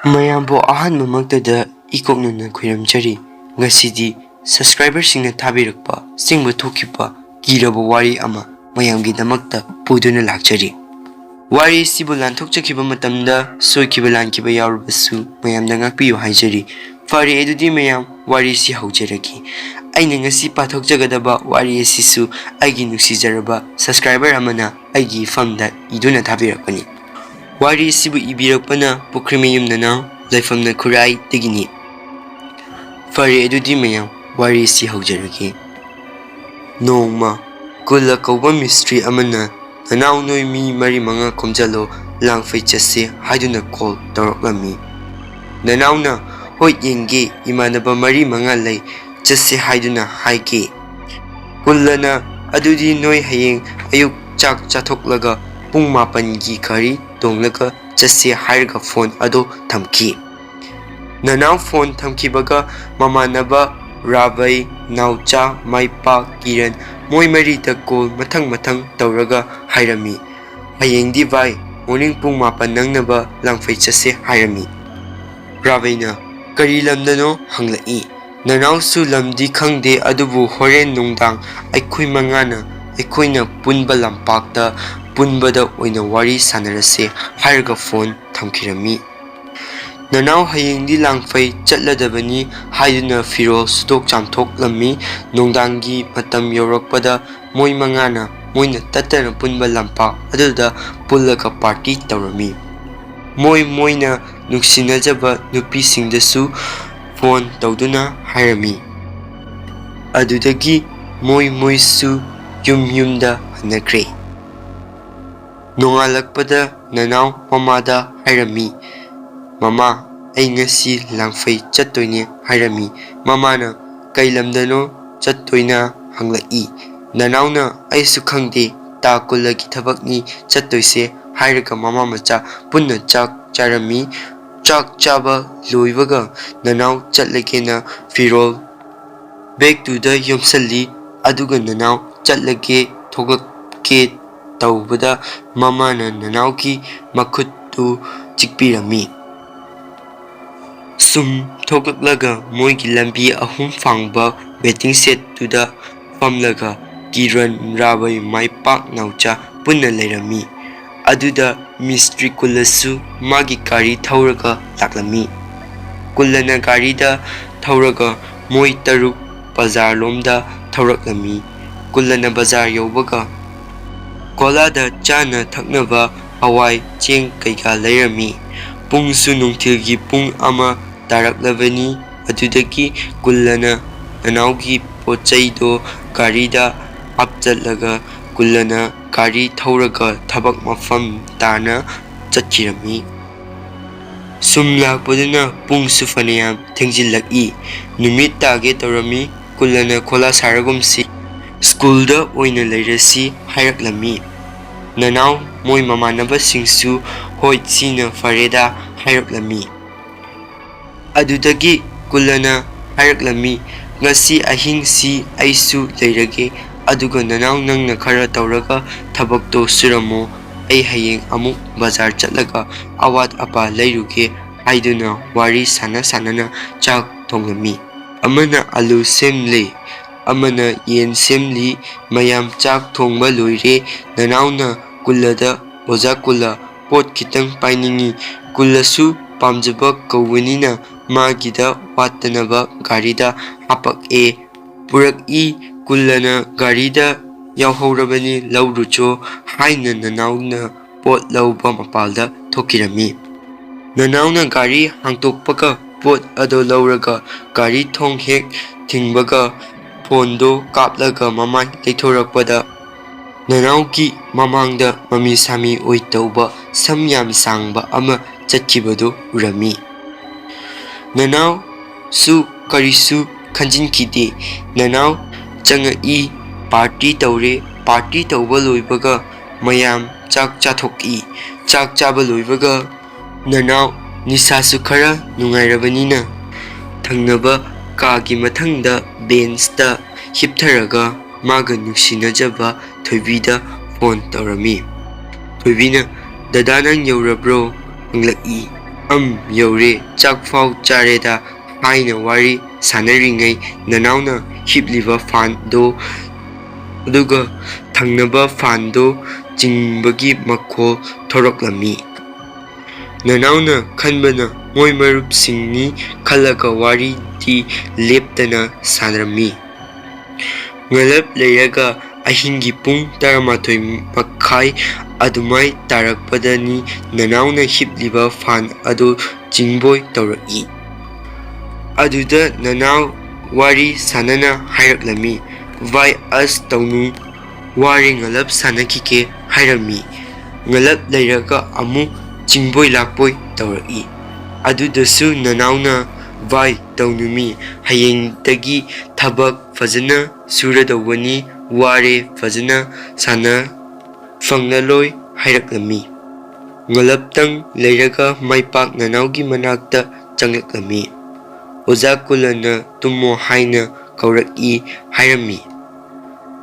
ꯃꯌꯥꯝꯕꯨ ꯑꯍꯥꯟꯕꯃꯛꯇꯗ ꯏꯀꯣꯛꯅꯅ ꯈꯣꯏꯔꯝꯖꯔꯤ꯫ ꯉꯁꯤꯗꯤ ꯁꯕꯁꯀ꯭ꯔꯥꯏꯕꯔꯁꯤꯡꯅ ꯊꯥꯕꯤꯔꯛꯄ ꯆꯤꯡꯕ ꯊꯣꯛꯈꯤꯕ ꯀꯤꯔꯕ ꯋꯥꯔꯤ ꯑꯃ ꯃꯌꯥꯝꯒꯤꯗꯃꯛꯇ ꯄꯨꯗꯨꯅ ꯂꯥꯛꯆꯔꯤ꯫ ꯋꯥꯔꯤ ꯑꯁꯤꯕꯨ ꯂꯥꯟꯊꯣꯛꯆꯈꯤꯕ ꯃꯇꯝꯗ ꯁꯣꯏꯈꯤꯕ ꯂꯥꯟꯈꯤꯕ ꯌꯥꯎꯔꯕꯁꯨ ꯃꯌꯥꯝꯗ ꯉꯥꯛꯄꯤꯌꯨ ꯍꯥꯏꯖꯔꯤ꯫ ꯐꯔꯦ ꯑꯗꯨꯗꯤ ꯃꯌꯥꯝ ꯋꯥꯔꯤ ꯑꯁꯤ ꯍꯧꯖꯔꯒꯦ꯫ ꯑꯩꯅ ꯉꯁꯤ ꯄꯥꯊꯣꯛꯆꯒꯗꯕ ꯋꯥꯔꯤ ꯑꯁꯤꯁꯨ ꯑꯩꯒꯤ ꯅꯨꯡꯁꯤꯖꯔꯕ ꯁꯕꯁꯀ꯭ꯔꯥꯏꯕꯔ ꯑꯃꯅ ꯑꯩꯒꯤ ꯏꯐꯝꯗ ꯏꯗꯨꯅ ꯊꯥꯕꯤꯔꯛꯄꯅꯤ꯫ ꯋꯥꯔꯤ ꯑꯁꯤꯕꯨ ꯏꯕꯤꯔꯛꯄꯅ ꯄꯨꯈ꯭ꯔꯤꯃꯌꯨꯝ ꯅꯅꯥꯎ ꯂꯩꯐꯝꯅ ꯈꯨꯔꯥꯏꯗꯒꯤꯅꯤ꯫ ꯐꯔꯦ ꯑꯗꯨꯗꯤ ꯃꯌꯥꯝ ꯋꯥꯔꯤ ꯑꯁꯤ ꯍꯧꯖꯔꯒꯦ꯫ ꯅꯣꯡꯃ ꯀꯨꯜꯂ ꯀꯧꯕ ꯃꯤꯁꯇ꯭ꯔꯤ ꯑꯃꯅ ꯅꯅꯥꯎ ꯅꯣꯏ ꯃꯤ 4-5 ꯈꯣꯝꯖꯜꯂꯣ ꯂꯥꯡꯐꯩ ꯆꯠꯁꯦ ꯍꯥꯏꯗꯨꯅ ꯀꯣꯜ ꯇꯧꯔꯛꯂꯝꯃꯤ꯫ ꯅꯅꯥꯎꯅ ꯍꯣꯏ ꯌꯦꯡꯒꯦ ꯏꯃꯥꯟꯅꯕ 4-5 ꯂꯩ ꯆꯠꯁꯦ ꯍꯥꯏꯗꯨꯅ ꯍꯥꯏꯒꯦ꯫ ꯀꯨꯜꯂꯅ ꯑꯗꯨꯗꯤ ꯅꯣꯏ ꯍꯌꯦꯡ ꯑꯌꯨꯛ ꯆꯥꯛ ꯆꯥꯊꯣꯛꯂꯒ ꯄꯨꯡ 9ꯒꯤ ꯒꯥꯔꯤ ꯇꯣꯡꯂꯒ ꯆꯠꯁꯦ ꯍꯥꯏꯔꯒ ꯐꯣꯟ ꯑꯗꯨ ꯊꯝꯈꯤ꯫ ꯅꯅꯥꯎ ꯐꯣꯟ ꯊꯝꯈꯤꯕꯒ ꯃꯃꯥꯟꯅꯕ ꯔꯥꯕꯩ, ꯅꯥꯎꯆꯥ, ꯃꯥꯏꯄꯥꯛ, ꯀꯤꯔꯟ ꯃꯣꯏ 4ꯗ ꯀꯣꯜ ꯃꯊꯪ ꯇꯧꯔꯒ ꯍꯥꯏꯔꯝꯃꯤ꯫ ꯍꯌꯦꯡꯗꯤ ꯚꯥꯏ ꯃꯣꯔꯅꯤꯡ ꯄꯨꯡ 9 ꯅꯪꯅꯕ ꯂꯥꯡꯐꯩ ꯆꯠꯁꯦ ꯍꯥꯏꯔꯝꯃꯤ꯫ ꯔꯥꯕꯩꯅ ꯀꯔꯤ ꯂꯝꯗꯅꯣ ꯍꯪꯂꯛꯏ꯫ ꯅꯅꯥꯎꯁꯨ ꯂꯝꯗꯤ ꯈꯪꯗꯦ ꯑꯗꯨꯕꯨ ꯍꯣꯔꯦꯟ ꯅꯨꯡꯗꯥꯡ ꯑꯩꯈꯣꯏ 5ꯅ ꯑꯩꯈꯣꯏꯅ ꯄꯨꯟꯕ ꯂꯝꯄꯥꯛꯇ ꯄꯨꯟꯕꯗ ꯑꯣꯏꯅ ꯋꯥꯔꯤ ꯁꯥꯟꯅꯔꯁꯦ ꯍꯥꯏꯔꯒ ꯐꯣꯟ ꯊꯝꯈꯤꯔꯝꯃꯤ꯫ ꯅꯅꯥꯎ ꯍꯌꯦꯡꯗꯤ ꯂꯥꯡꯐꯩ ꯆꯠꯂꯗꯕꯅꯤ ꯍꯥꯏꯗꯨꯅ ꯐꯤꯔꯣꯜ ꯁꯨꯗꯣꯛ ꯆꯥꯝꯊꯣꯛꯂꯝꯃꯤ꯫ ꯅꯨꯡꯗꯥꯡꯒꯤ ꯃꯇꯝ ꯌꯧꯔꯛꯄꯗ ꯃꯣꯏ 5ꯅ ꯃꯣꯏꯅ ꯇꯠꯇꯅ ꯄꯨꯟꯕ ꯂꯝꯄꯥꯛ ꯑꯗꯨꯗ ꯄꯨꯜꯂꯒ ꯄꯥꯔꯇꯤ ꯇꯧꯔꯝꯃꯤ꯫ ꯃꯣꯏꯅ ꯅꯨꯡꯁꯤꯅꯖꯕ ꯅꯨꯄꯤꯁꯤꯡꯗꯁꯨ ꯐꯣꯟ ꯇꯧꯗꯨꯅ ꯍꯥꯏꯔꯝꯃꯤ꯫ ꯑꯗꯨꯗꯒꯤ ꯃꯣꯏꯁꯨ ꯌꯨꯝꯗ ꯍꯟꯅꯈ꯭ꯔꯦ꯫ ꯅꯣꯡꯉꯥꯜꯂꯛꯄꯗ ꯅꯅꯥꯎ ꯃꯃꯥꯗ ꯍꯥꯏꯔꯝꯃꯤ꯫ ꯃꯃꯥ ꯑꯩ ꯉꯁꯤ ꯂꯥꯡꯐꯩ ꯆꯠꯇꯣꯏꯅꯦ ꯍꯥꯏꯔꯝꯃꯤ꯫ ꯃꯃꯥꯅ ꯀꯩ ꯂꯝꯗꯅꯣ ꯆꯠꯇꯣꯏꯅ ꯍꯪꯂꯛꯏ꯫ ꯅꯅꯥꯎꯅ ꯑꯩꯁꯨ ꯈꯪꯗꯦ ꯇꯥ ꯀꯨꯜꯂꯒꯤ ꯊꯕꯛꯅꯤ ꯆꯠꯇꯣꯏꯁꯦ ꯍꯥꯏꯔꯒ ꯃꯃꯥ ꯃꯆꯥ ꯄꯨꯟꯅ ꯆꯥꯛ ꯆꯥꯔꯝꯃꯤ꯫ ꯆꯥꯛ ꯆꯥꯕ ꯂꯣꯏꯕꯒ ꯅꯅꯥꯎ ꯆꯠꯂꯒꯦꯅ ꯐꯤꯔꯣꯜ ꯕꯦꯒꯇꯨꯗ ꯌꯣꯝꯁꯜꯂꯤ꯫ ꯑꯗꯨꯒ ꯅꯅꯥꯎ ꯆꯠꯂꯒꯦ ꯊꯣꯛꯂꯛꯀꯦ ꯇꯧꯕꯗ ꯃꯃꯥꯅ ꯅꯅꯥꯎꯒꯤ ꯃꯈꯨꯠꯇꯨ ꯆꯤꯛꯄꯤꯔꯝꯃꯤ꯫ ꯁꯨꯝ ꯊꯣꯛꯂꯛꯂꯒ ꯃꯣꯏꯒꯤ ꯂꯝꯕꯤ 3 ꯐꯥꯡꯕ ꯋꯦꯇꯤꯡ ꯁꯦꯠꯇꯨꯗ ꯐꯝꯂꯒ ꯀꯤꯔꯟ, ꯔꯥꯕꯩ, ꯃꯥꯏꯄꯥꯛ, ꯅꯥꯎꯆꯥ ꯄꯨꯟꯅ ꯂꯩꯔꯝꯃꯤ꯫ ꯑꯗꯨꯗ ꯃꯤꯁꯇ꯭ꯔꯤ ꯀꯨꯜꯂꯁꯨ ꯃꯥꯒꯤ ꯒꯥꯔꯤ ꯊꯧꯔꯒ ꯂꯥꯛꯂꯝꯃꯤ꯫ ꯀꯨꯜꯂꯅ ꯒꯥꯔꯤꯗ ꯊꯧꯔꯒ ꯃꯣꯏ 5 ꯕꯖꯥꯔꯂꯣꯝꯗ ꯊꯧꯔꯛꯂꯝꯃꯤ꯫ ꯀꯨꯜꯂꯅ ꯕꯖꯥꯔ ꯌꯧꯕꯒ ꯀꯣꯂꯥꯗ ꯆꯥꯅ ꯊꯛꯅꯕ ꯍꯋꯥꯏ ꯆꯦꯡ ꯀꯩꯀꯥ ꯂꯩꯔꯝꯃꯤ꯫ ꯄꯨꯡꯁꯨ ꯅꯨꯡꯊꯤꯜꯒꯤ ꯄꯨꯡ 1 ꯇꯥꯔꯛꯂꯕꯅꯤ꯫ ꯑꯗꯨꯗꯒꯤ ꯀꯨꯜꯂꯅ ꯅꯅꯥꯎꯒꯤ ꯄꯣꯠꯆꯩꯗꯣ ꯒꯥꯔꯤꯗ ꯍꯥꯞꯆꯜꯂꯒ ꯀꯨꯜꯂꯅ ꯒꯥꯔꯤ ꯊꯧꯔꯒ ꯊꯕꯛ ꯃꯐꯝ ꯇꯥꯟꯅ ꯆꯠꯈꯤꯔꯝꯃꯤ꯫ ꯁꯨꯝ ꯂꯥꯛꯄꯗꯨꯅ ꯄꯨꯡꯁꯨ ꯐꯅꯌꯥꯝ ꯊꯦꯡꯖꯤꯜꯂꯛꯏ꯫ ꯅꯨꯃꯤꯠ ꯇꯥꯒꯦ ꯇꯧꯔꯝꯃꯤ꯫ ꯀꯨꯜꯂꯅ ꯈꯣꯂꯥ ꯁꯥꯔꯒꯨꯝꯁꯤ ꯁ꯭ꯀꯨꯜꯗ ꯑꯣꯏꯅ ꯂꯩꯔꯁꯤ ꯍꯥꯏꯔꯛꯂꯝꯃꯤ꯫ ꯅꯅꯥꯎ ꯃꯣꯏ ꯃꯃꯥꯟꯅꯕꯁꯤꯡꯁꯨ ꯍꯣꯏ ꯁꯤꯅ ꯐꯔꯦꯗ ꯍꯥꯏꯔꯛꯂꯝꯃꯤ꯫ ꯑꯗꯨꯗꯒꯤ ꯀꯨꯜꯂꯅ ꯍꯥꯏꯔꯛꯂꯝꯃꯤ ꯉꯁꯤ ꯑꯍꯤꯡꯁꯤ ꯑꯩꯁꯨ ꯂꯩꯔꯒꯦ ꯑꯗꯨꯒ ꯅꯅꯥꯎ ꯅꯪꯅ ꯈꯔ ꯇꯧꯔꯒ ꯊꯕꯛꯇꯣ ꯁꯨꯔꯝꯃꯣ ꯑꯩ ꯍꯌꯦꯡ ꯑꯃꯨꯛ ꯕꯖꯥꯔ ꯆꯠꯂꯒ ꯑꯋꯥꯠ ꯑꯄꯥ ꯂꯩꯔꯨꯒꯦ ꯍꯥꯏꯗꯨꯅ ꯋꯥꯔꯤ ꯁꯥꯟꯅꯅ ꯆꯥꯛ ꯊꯣꯡꯂꯝꯃꯤ꯫ ꯑꯃꯅ ꯑꯂꯨ ꯁꯦꯝꯂꯤ, ꯑꯃꯅ ꯌꯦꯟ ꯁꯦꯝꯂꯤ꯫ ꯃꯌꯥꯝ ꯆꯥꯛ ꯊꯣꯡꯕ ꯂꯣꯏꯔꯦ꯫ ꯅꯅꯥꯎꯅ ꯀꯨꯜꯂꯗ ꯑꯣꯖꯥ ꯀꯨꯜꯂ ꯄꯣꯠ ꯈꯤꯇꯪ ꯄꯥꯏꯅꯤꯡꯉꯤ꯫ ꯀꯨꯜꯂꯁꯨ ꯄꯥꯝꯖꯕ ꯀꯧꯕꯅꯤꯅ ꯃꯥꯒꯤꯗ ꯋꯥꯠꯇꯅꯕ ꯒꯥꯔꯤꯗ ꯍꯥꯄꯛꯑꯦ ꯄꯨꯔꯛꯏ꯫ ꯀꯨꯜꯂꯅ ꯒꯥꯔꯤꯗ ꯌꯥꯎꯍꯧꯔꯕꯅꯤ ꯂꯧꯔꯨꯆꯣ ꯍꯥꯏꯅ ꯅꯅꯥꯎꯅ ꯄꯣꯠ ꯂꯧꯕ ꯃꯄꯥꯜꯗ ꯊꯣꯛꯈꯤꯔꯝꯃꯤ꯫ ꯅꯅꯥꯎꯅ ꯒꯥꯔꯤ ꯍꯥꯡꯇꯣꯛꯄꯒ ꯄꯣꯠ ꯑꯗꯨ ꯂꯧꯔꯒ ꯒꯥꯔꯤ ꯊꯣꯡ ꯍꯦꯛ ꯊꯤꯡꯕꯒ ꯐꯣꯟꯗꯣ ꯀꯥꯞꯂꯒ ꯃꯃꯥꯏ ꯂꯩꯊꯣꯔꯛꯄꯗ ꯅꯅꯥꯎꯒꯤ ꯃꯃꯥꯡꯗ ꯃꯃꯤ ꯁꯥꯃꯤ ꯑꯣꯏ ꯇꯧꯕ ꯁꯝ ꯌꯥꯝ ꯁꯥꯡꯕ ꯑꯃ ꯆꯠꯈꯤꯕꯗꯨ ꯎꯔꯝꯃꯤ꯫ ꯅꯅꯥꯎꯁꯨ ꯀꯔꯤꯁꯨ ꯈꯟꯖꯤꯟꯈꯤꯗꯦ꯫ ꯅꯅꯥꯎ ꯆꯪꯉꯛꯏ꯫ ꯄꯥꯔꯇꯤ ꯇꯧꯔꯦ꯫ ꯄꯥꯔꯇꯤ ꯇꯧꯕ ꯂꯣꯏꯕꯒ ꯃꯌꯥꯝ ꯆꯥꯛ ꯆꯥꯊꯣꯛꯏ꯫ ꯆꯥꯛ ꯆꯥꯕ ꯂꯣꯏꯕꯒ ꯅꯅꯥꯎ ꯅꯤꯁꯥꯁꯨ ꯈꯔ ꯅꯨꯡꯉꯥꯏꯔꯕꯅꯤꯅ ꯊꯪꯅꯕ ꯀꯥꯒꯤ ꯃꯊꯪꯗ ꯕꯦꯟꯁꯇ ꯍꯤꯞꯊꯔꯒ ꯃꯥꯒ ꯅꯨꯡꯁꯤꯅꯖꯕ ꯊꯣꯏꯕꯤꯗ ꯐꯣꯟ ꯇꯧꯔꯝꯃꯤ꯫ ꯊꯣꯏꯕꯤꯅ ꯗꯗꯥ ꯅꯪ ꯌꯧꯔꯕ꯭ꯔꯣ ꯍꯪꯂꯛꯏ꯫ Yore chakfau chareda haina wari sanaringay nanauna hipliba fan do aduga thangnaba fan do jingbagi makhol thoroklami. Nanauna khanbana moi marup singni khalaga wari di leptana sanrami. Ngalap leiraga ahingi pung 12 makhai adumai tarakpadani nanauna hipliba fan adu jingboy tauraki. Aduda nanau wari sanana hairaklami. Vai as taunu wari ngalap sanakike hairami. Ngalap leiraga amu jingboy lakboy tauraki. Adudasu nanauna vai taunumi hayengdagi thabak fazana suradawani ware fazana sana fangnaloi hairaklami. Ngalaptang leiraga maipak nanaugi manakta changlaklami. Oza kulana tumo haina kauraki hairami.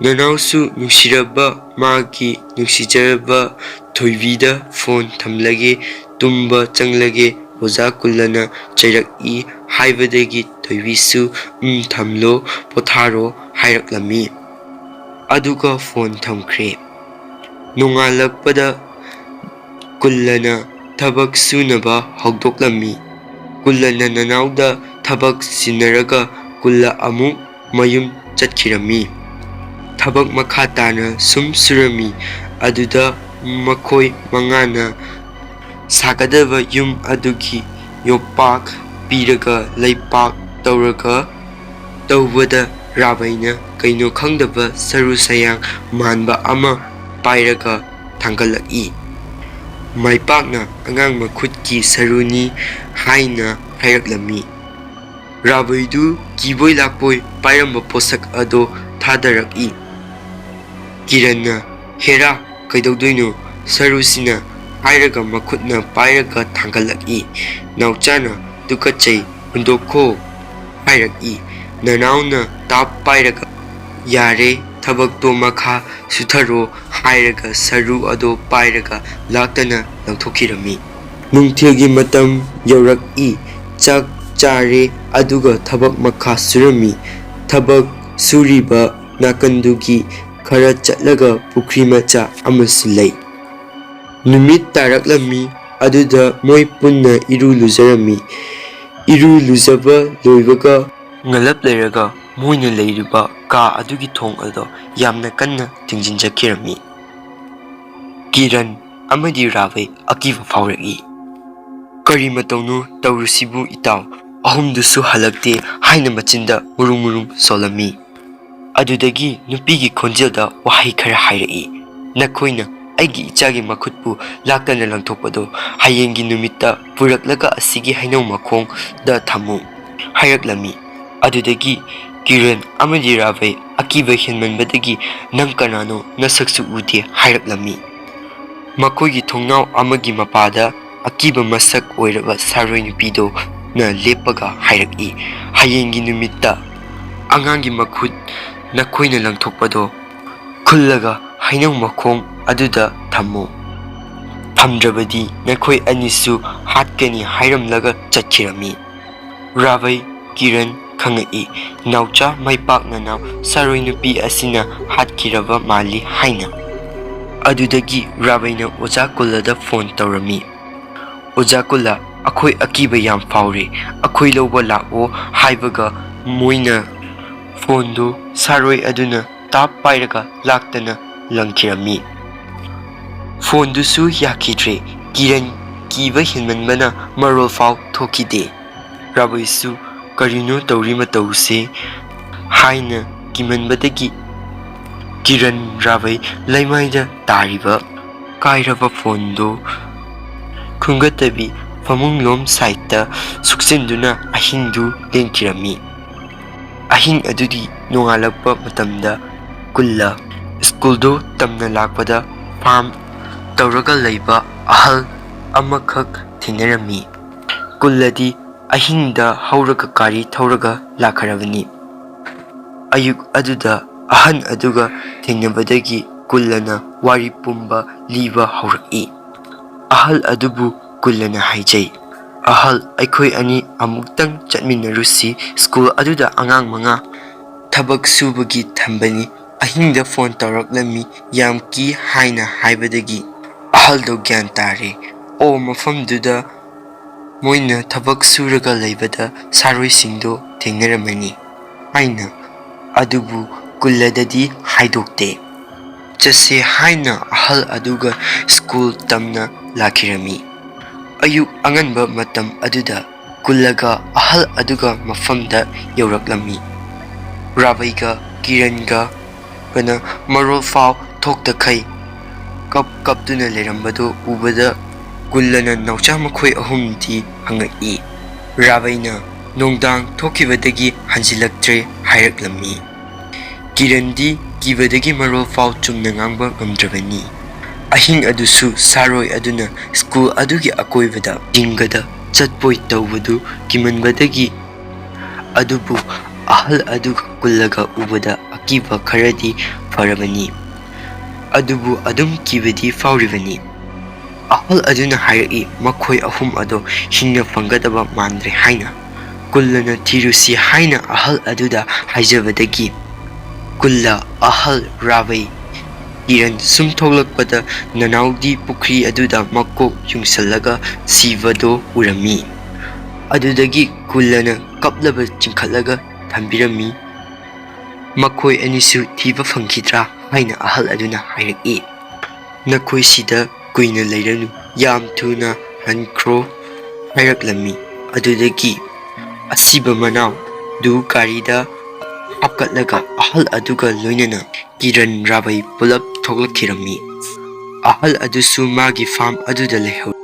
Nanausu nuksiraba magi nuksijaraba thoivida phone thamlage tumba changlage oza kulana chairaki haibadagi thoivisu thamlo potharo hairaklami. Aduga phone thamkre. Nongalakpada kullana thabak sunaba hogdoklami. Kullana nanauda thabak sinaraga kulla amuk mayum chatkirami. Thabak makha tana sum surami. Aduda makhoi mangana sagadaba yum adugi yopak piraga leipak tauraga tawbada rabaina kaino khangdaba saru sayang manba ama pairaga thangalaki. Maipakna angang makhutki saruni haina hairaklami. Rabaidu kiboy lakboy pairamba posak ado thadaraki. Kiranna hera kaidogdoino sarusina hairaga makhutna pairaga thangalaki. Nauchana dukachai hundokho hairaki. Nanauna tap pairaga yare thabakto makha sutharo hairaga saru ado pairaga laktana langthokirami. Nungthilgi matam yauraki. Chak chare aduga thabak makha surami. Thabak suriba nakandugi khara chatlaga pukri macha amasu lei. Numit taraklami. Aduda moi punna iru lujarami. Iru lujaba loibaga ngalap leiraga moina leiriba ka adugi thong ado yamna kanna tingjinjakirami. Kiran amadi Ravai akiva fauraki. Kari matawnu tawrusibu itaw ahumdusu halakte haina machinda murum solami. Adudagi nupigi khonjelda wahai khara hairaki. Nakoina aigi ichagi makhutpu laktana langthokpado hayengi numitta puraklaga asigi hainau makhong da thamu hairaklami. Adudagi Kiran amadi Ravai akiba hinmanbadagi nang kanano nasaksu ude hairaklami. Makoigi thongnau amagi mapada akiba masak oiraba saroi nupido na lepaga hairaki. Hayengi numitta angangi makhut nakoina langthokpado khullaga hainau makhong aduda thammo. Thamdrabadi nakoi anisu hatkani hairamlaga chatkirami. Ravai Kiran khangai naucha maipakna naw saroi nupi asina hatkiraba mali haina. Adudagi Ravaina Oza Kullada phone taurami. Oza Kulla akhoi akiba yam faure. Akhoi loba lako haibaga moina phone do saroi aduna tap pairaga laktana langkirami. Phone du su yakidre. Kiran kiba hinmanbana marol fau thokide. Ravaisu karino taurima tause haina kimanbadagi Kiran Ravai laimaida tariba kairaba phone do khungatabi famunglom saita suksinduna ahingdu lenkirami. Ahing adudi nongalakpa matamda kulla school do tamna lakpada farm tauraga laiba ahal amakhak thinarami. Kulladi ahingda hauraga kari thauraga lakharabani. Ayuk aduda ahan aduga thengnabadagi kullana wari pumba liba hauraki. Ahal adubu kullana haijai. ꯑꯍꯜ ꯑꯩꯈꯣꯏ ꯑꯅꯤ ꯑꯃꯨꯛꯇꯪ ꯆꯠꯃꯤꯟꯅꯔꯨꯁꯤ school ꯑꯗꯨꯗ ꯑꯉꯥꯡ 5 ꯊꯕꯛ ꯁꯨꯕꯒꯤ ꯊꯝꯕꯅꯤ ꯑꯍꯤꯡꯗ phone ꯇꯧꯔꯛꯂꯝꯃꯤ ꯌꯥꯝ ꯀꯤ ꯍꯥꯏꯅ ꯍꯥꯏꯕꯗꯒꯤ ꯑꯍꯜꯗꯣ ꯒ꯭ꯌꯥꯟ ꯇꯥꯔꯦ ꯑꯣ ꯃꯐꯝꯗꯨꯗ ꯃꯣꯏꯅ ꯊꯕꯛ ꯁꯨꯔꯒ ꯂꯩꯕꯗ ꯁꯥꯔꯣꯏꯁꯤꯡꯗꯣ ꯊꯦꯡꯅꯔꯝꯃꯅꯤ ꯍꯥꯏꯅ ꯑꯗꯨꯕꯨ ꯀꯨꯜꯂꯗꯗꯤ ꯍꯥꯏꯗꯣꯛꯇꯦ ꯆꯠꯁꯦ ꯍꯥꯏꯅ ꯑꯍꯜ ꯑꯗꯨꯒ ꯁ꯭ꯀꯨꯜ ꯇꯝꯅ ꯂꯥꯛꯈꯤꯔꯝꯃꯤ ꯑꯌꯨꯛ ꯑꯉꯟꯕ ꯃꯇꯝ ꯑꯗꯨꯗ ꯀꯨꯜꯂꯒ ꯑꯍꯜ ꯑꯗꯨꯒ ꯃꯐꯝꯗ ꯌꯧꯔꯛꯂꯝꯃꯤ ꯔꯥꯕꯩꯒ ꯀꯤꯔꯟꯒ ꯒꯅ ꯃꯔꯣꯜ ꯐꯥꯎ ꯊꯣꯛꯇꯈꯩ ꯀꯞꯇꯨꯅ ꯂꯩꯔꯝꯕꯗꯣ ꯎꯕꯗ ꯀꯨꯜꯂꯅ ꯅꯥꯎꯆꯥ ꯃꯈꯣꯏ ꯑꯍꯨꯝꯗꯤ ꯍꯪꯉꯛꯏ ꯔꯥꯕꯩꯅ ꯅꯣꯡꯗꯥꯡ ꯊꯣꯛꯈꯤꯕꯗꯒꯤ ꯍꯟꯖꯤꯜꯂꯛꯇ꯭ꯔꯦ ꯍꯥꯏꯔꯛꯂꯝꯃꯤ ꯀꯤꯔꯟꯗꯤ ꯀꯤꯕꯗꯒꯤ ꯃꯔꯣꯜ ꯐꯥꯎ ꯆꯨꯝꯅ ꯉꯥꯡꯕ ꯉꯝꯗ꯭ꯔꯕꯅꯤ ꯑꯍꯤꯡ ꯑꯗꯨꯁꯨ ꯁꯥꯔꯣꯏ ꯑꯗꯨꯅ ꯁ꯭ꯀꯨꯜ ꯑꯗꯨꯒꯤ ꯑꯀꯣꯏꯕꯗ ꯖꯤꯡꯒꯗ ꯆꯠꯄꯣꯏ ꯇꯧꯕꯗꯨ ꯀꯤꯃꯟꯕꯗꯒꯤ ꯑꯗꯨꯕꯨ ꯑꯍꯜ ꯑꯗꯨꯒ ꯀꯨꯜꯂꯒ ꯎꯕꯗ ꯑꯀꯤꯕ ꯈꯔꯗꯤ ꯐꯔꯕꯅꯤ ꯑꯗꯨꯕꯨ ꯑꯗꯨꯝ ꯀꯤꯕꯗꯤ ꯐꯥꯎꯔꯤꯕꯅꯤ ꯑꯍꯜ ꯑꯗꯨꯅ ꯍꯥꯏꯔꯛꯏ ꯃꯈꯣꯏ ꯑꯍꯨꯝ ꯑꯗꯣ ꯍꯤꯡꯅ ꯐꯪꯒꯗꯕ ꯃꯥꯟꯗ꯭ꯔꯦ ꯍꯥꯏꯅ ꯀꯨꯜꯂꯅ ꯊꯤꯔꯨꯁꯤ ꯍꯥꯏꯅ ꯑꯍꯜ ꯑꯗꯨꯗ ꯍꯥꯏꯖꯕꯗꯒꯤ ꯀꯨꯜꯂ ꯑꯍꯜ ꯔꯥꯕꯩ ꯀꯤꯔꯟ ꯁꯨꯝ ꯊꯣꯛꯂꯛꯄꯗ ꯅꯅꯥꯎꯗꯤ ꯄꯨꯈ꯭ꯔꯤ ꯑꯗꯨꯗ ꯃꯀꯣꯛ ꯌꯨꯡꯁꯜꯂꯒ ꯁꯤꯕꯗꯣ ꯎꯔꯝꯃꯤ ꯑꯗꯨꯗꯒꯤ ꯀꯨꯜꯂꯅ ꯀꯞꯂꯕ ꯆꯤꯡꯈꯠꯂꯒ ꯊꯝꯕꯤꯔꯝꯃꯤ ꯃꯈꯣꯏ ꯑꯅꯤꯁꯨ ꯊꯤꯕ ꯐꯪꯈꯤꯗ꯭ꯔꯥ ꯍꯥꯏꯅ ꯑꯍꯜ ꯑꯗꯨꯅ ꯍꯥꯏꯔꯛꯏ ꯅꯈꯣꯏ ꯁꯤꯗ ꯀꯨꯏꯅ ꯂꯩꯔꯅꯨ ꯌꯥꯝ ꯊꯨꯅ ꯍꯟꯈ꯭ꯔꯣ ꯍꯥꯏꯔꯛꯂꯝꯃꯤ ꯑꯗꯨꯗꯒꯤ ꯑꯁꯤꯕ ꯃꯅꯥꯎ ꯗꯨ ꯒꯥꯔꯤꯗ ꯍꯥꯞꯀꯠꯂꯒ ꯑꯍꯜ ꯑꯗꯨꯒ ꯂꯣꯏꯅꯅ ꯀꯤꯔꯟ ꯔꯥꯕꯩ ꯄꯨꯂꯞ ꯊꯣꯛꯂꯛꯈꯤꯔꯝꯃꯤ ꯑꯍꯜ ꯑꯗꯨꯁꯨ ꯃꯥꯒꯤ ꯐꯥꯝ ꯑꯗꯨꯗ ꯂꯩꯍꯧꯏ